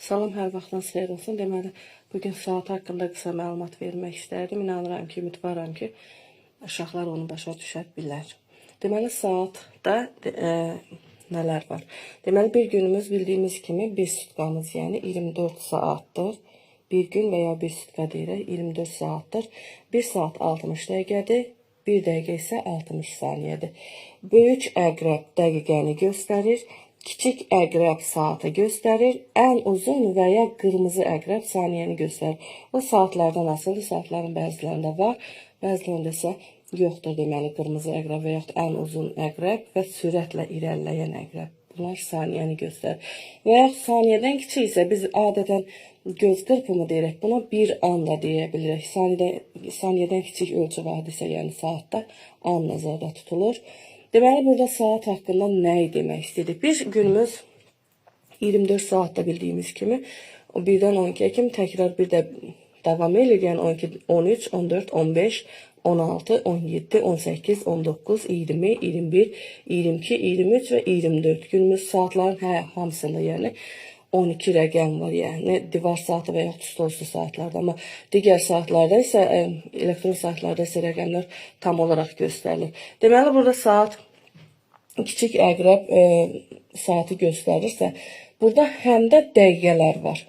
Salam, hər vaxtınız xeyir olsun. Deməli, bugün saat haqqında qısa məlumat vermək istərdim. İnanıram ki, ümidvaram ki, uşaqlar onu başa düşə bilər. Deməli, saatda nələr var? Deməli, bir günümüz bildiyimiz kimi bir sutkamız, yəni 24 saatdır. Bir gün və ya bir sutka deyirək, 24 saatdır. 1 saat 60 dəqiqədir. 1 dəqiqə isə 60 saniyədir. Böyük əqrəb dəqiqəni göstərir. Kiçik əqrəb saatı göstərir. Ən uzun və ya qırmızı əqrəb saniyəni göstərir. O saatlardan asılıdır. Saatların bəzilərində var, bəzilərində isə yoxdur. Deməli, qırmızı əqrəb və yaxud ən uzun əqrəb və sürətlə irəliləyən əqrəb. Bunlar saniyəni göstərir. Və yaxud saniyədən kiçik isə biz adətən göz qırpımı deyirək. Buna bir an da deyə bilirik. Saniyədən kiçik ölçü hadisə, yəni saatda an nəzərdə tutulur. Deməli, burada saat haqqında nəyi demək istədik? Bir günümüz 24 saatda bildiyimiz kimi, o 1-dən 12-yə kimi təkrar bir də davam edir. Yəni 12, 13, 14, 15, 16, 17, 18, 19, 20, 21, 22, 23 və 24. Günümüz saatların hamısında, yəni 12 rəqəm var, yəni divar saatı və yaxud stolüstü saatlarda. Amma digər saatlarda isə, elektron saatlarda isə rəqəmlər tam olaraq göstərilir. Deməli, burada saat kiçik əqrəb saatı göstərirsə, burada həm də dəqiqələr var.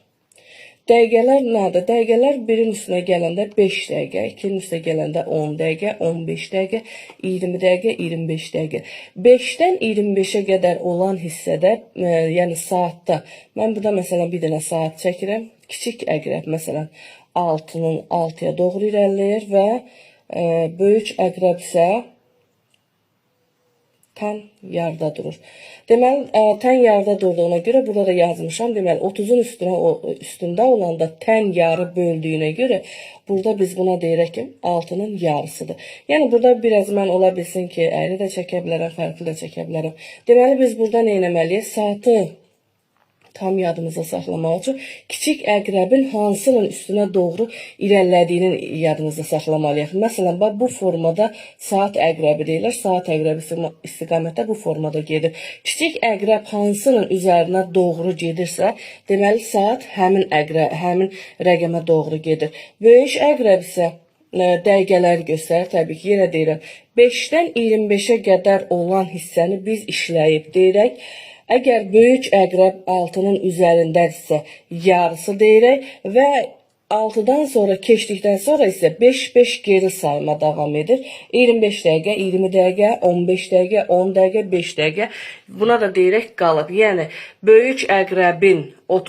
Dəqiqələr nədir? Dəqiqələr birin üstünə gələndə 5 dəqiqə, ikinin üstünə gələndə 10 dəqiqə, 15 dəqiqə, 20 dəqiqə, 25 dəqiqə. 5-dən 25-ə qədər olan hissədə, yəni saatda, mən burada məsələn bir dənə saat çəkirəm. Kiçik əqrəb məsələn 6-nın 6-ya doğru irəliləyir və böyük əqrəb isə tən yarda durur. Deməli, tən yarda durduğuna görə burada da yazmışam. Deməli, 30-un üstündə olanda tən yarı böldüyünə görə burada biz buna deyirək ki, 6-nın yarısıdır. Yəni, burada biraz mən ola bilsin ki, əyri də çəkə bilərəm, fərqli də çəkə bilərəm. Deməli, biz burada nə etməliyik? Saatı tam yadımızda saxlamaq üçün kiçik əqrəbin hansının üstünə doğru irəlilədiyini yadımızda saxlamalıyıq. Məsələn, bu formada saat əqrəbi deyilir. Saat əqrəbi istiqamətdə bu formada gedir. Kiçik əqrəb hansının üzərinə doğru gedirsə, deməli saat həmin rəqəmə doğru gedir. Böyük əqrəb isə dəqiqələri göstərir. Təbii ki, yenə deyirəm, 5-dən 25-ə qədər olan hissəni biz işləyib deyirək. Əgər böyük əqrəb 6-nın üzərindədirsə yarısı deyirək və 6-dan sonra keçdikdən sonra isə 5-5 geri sayma davam edir. 25 dəqiqə, 20 dəqiqə, 15 dəqiqə, 10 dəqiqə, 5 dəqiqə. Buna da deyirək qalıb. Yəni, böyük əqrəbin 30